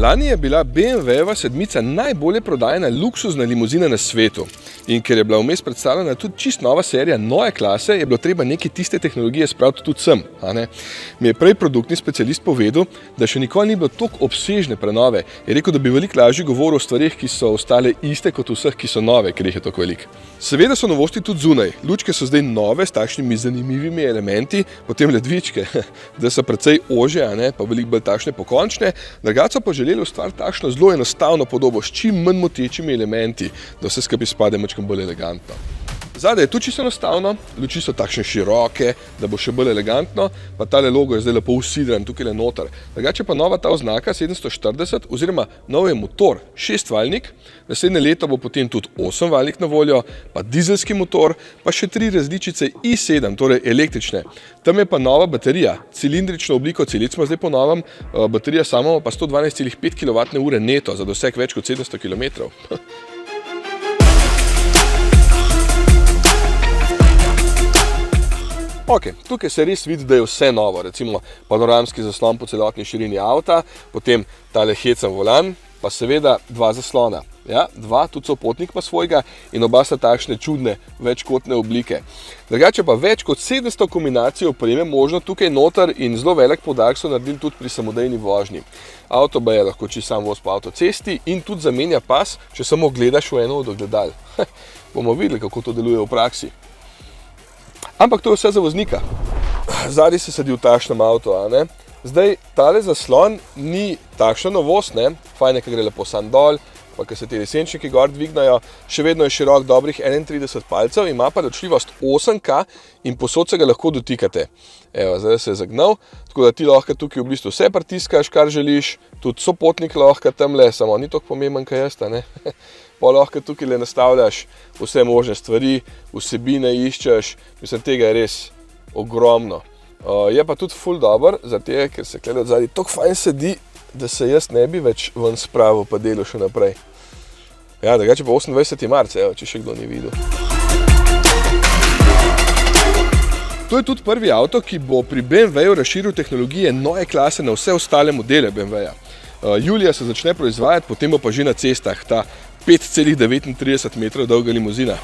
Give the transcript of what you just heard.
Lani je bila BMW-jeva sedmica najbolje prodajana luksuzna limuzina na svetu. In ker je bila vmes predstavljena tudi čist nova serija nove klase, je bilo treba neke tiste tehnologije spraviti tudi sem. Mi je prej produktni specialist povedal, da še nikoli ni bilo toliko obsežne prenove. Je rekel, da bi veliko lažje govoril o stvarih, ki so ostale iste kot vseh, ki so nove, ker jih je toliko veliko. Seveda so novosti tudi zunaj. Lučke so zdaj nove s takšnimi zanimivimi elementi, potem ledvičke, da so precej ožje, pa veliko bolj takšne pokončne. Drugače pa želeli ustvariti takšno zelo enostavno podobo s čim manj motečimi elementi, da vse skupaj spade majčkeno bolj elegantno. Zadaj je tudi čisto enostavno, luči so takšne široke, da bo še bolj elegantno, pa tale logo je zdaj lepo usidran tukaj noter. Drugače pa nova ta oznaka 740 oziroma nov je motor 6-valjnik, naslednje leto bo potem tudi 8-valjnik na voljo, pa dizelski motor, pa še 3 različice i7, torej električne. Tam je pa nova baterija, cilindrično obliko celic ima zdaj po novem, baterija sama pa 112,5 kWh neto za doseg več kot 700 km. Ok, tukaj se res vidi, da je vse novo, recimo panoramski zaslon po celotni širini avta, potem tale hecen volan, pa seveda 2 zaslona. Ja, 2, tudi sopotnik pa svojega in oba sta takšne čudne večkotne oblike. Drugače pa več kot 700 kombinacij opreme možno tukaj noter in zelo velik poudarek so naredili tudi pri samodejni vožnji. Avto pa je lahko čisto sam voz po avtocesti in tudi zamenja pas, če samo gledaš v eno od ogledal. Bomo videli, kako to deluje v praksi. Ampak to je vse za voznika. Zadaj se sedi v takšnem avtu, Zdaj, tale zaslon ni takšna novost, Fajn je, ko gre lepo sam dol, pa ko se ti lesenčniki gor dvignajo, še vedno je širok dobrih 31 palcev, ima pa ločljivost 8K in posod se ga lahko dotikate. Evo, zdaj se je zagnal, tako da ti lahko tukaj v bistvu vse pritiskaš, kar želiš, tudi sopotnik lahko tamle, samo ni toliko pomemben, kaj jaz, Pa lahko tukaj le nastavljaš vse možne stvari, vsebine iščeš, mislim, tega je res ogromno. Je pa tudi ful dober, zato ker se tukaj od zadaj toliko fajn sedi, da se jaz ne bi več ven spravil pa delal še naprej. Ja, drugače pa 28. marca, evo, če še kdo ni videl. To je tudi prvi avto, ki bo pri BMW-ju razširil tehnologije nove klase na vse ostale modele BMW-ja. Julija se začne proizvajati, potem bo pa že na cestah ta 5,39 metrov dolga limuzina.